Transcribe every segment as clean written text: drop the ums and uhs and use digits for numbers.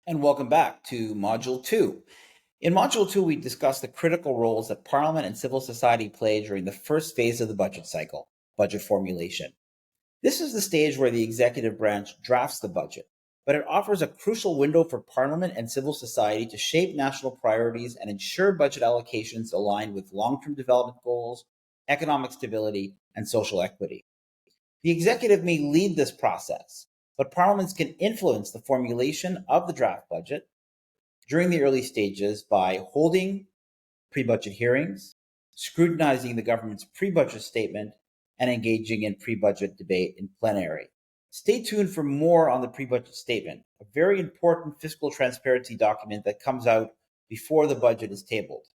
And welcome back to Module 2. In Module 2, we discuss the critical roles that Parliament and civil society play during the first phase of the budget cycle, budget formulation. This is the stage where the executive branch drafts the budget, but it offers a crucial window for Parliament and civil society to shape national priorities and ensure budget allocations align with long-term development goals, economic stability, and social equity. The executive may lead this process, but parliaments can influence the formulation of the draft budget during the early stages by holding pre-budget hearings, scrutinizing the government's pre-budget statement, and engaging in pre-budget debate in plenary. Stay tuned for more on the pre-budget statement, a very important fiscal transparency document that comes out before the budget is tabled.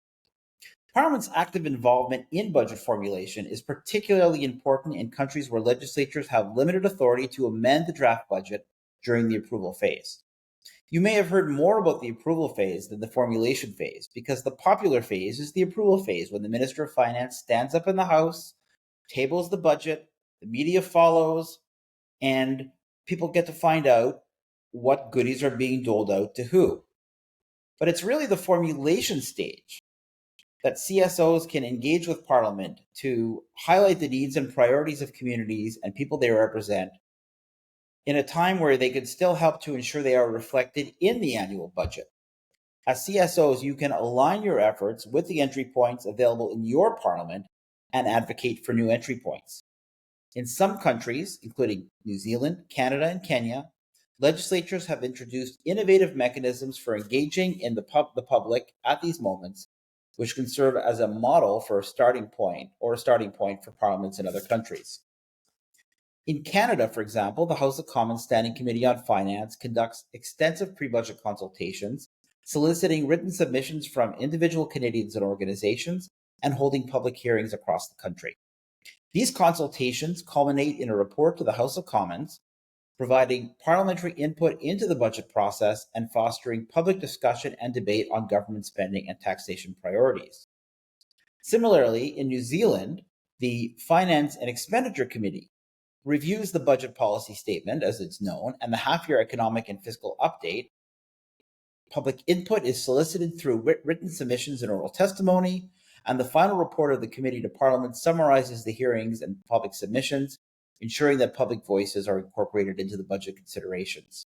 Parliament's active involvement in budget formulation is particularly important in countries where legislatures have limited authority to amend the draft budget during the approval phase. You may have heard more about the approval phase than the formulation phase, because the popular phase is the approval phase when the Minister of Finance stands up in the House, tables the budget, the media follows, and people get to find out what goodies are being doled out to who. But it's really the formulation stage that CSOs can engage with Parliament to highlight the needs and priorities of communities and people they represent in a time where they could still help to ensure they are reflected in the annual budget. As CSOs, you can align your efforts with the entry points available in your Parliament and advocate for new entry points. In some countries, including New Zealand, Canada, and Kenya, legislatures have introduced innovative mechanisms for engaging in the public at these moments, which can serve as a model for a starting point for parliaments in other countries. In Canada, for example, the House of Commons Standing Committee on Finance conducts extensive pre-budget consultations, soliciting written submissions from individual Canadians and organizations, and holding public hearings across the country. These consultations culminate in a report to the House of Commons, providing parliamentary input into the budget process and fostering public discussion and debate on government spending and taxation priorities. Similarly, in New Zealand, the Finance and Expenditure Committee reviews the budget policy statement, as it's known, and the half-year economic and fiscal update. Public input is solicited through written submissions and oral testimony, and the final report of the committee to Parliament summarizes the hearings and public submissions, ensuring that public voices are incorporated into the budget considerations.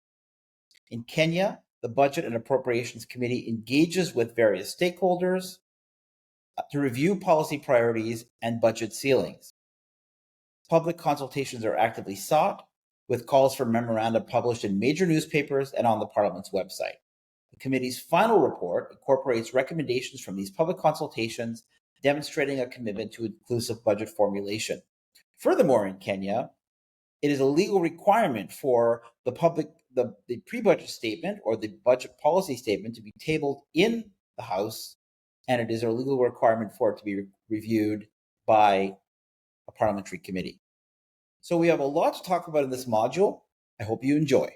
In Kenya, the Budget and Appropriations Committee engages with various stakeholders to review policy priorities and budget ceilings. Public consultations are actively sought, with calls for memoranda published in major newspapers and on the Parliament's website. The committee's final report incorporates recommendations from these public consultations, demonstrating a commitment to inclusive budget formulation. Furthermore, in Kenya, it is a legal requirement for the pre-budget statement or the budget policy statement to be tabled in the House, and it is a legal requirement for it to be reviewed by a parliamentary committee. So we have a lot to talk about in this module. I hope you enjoy.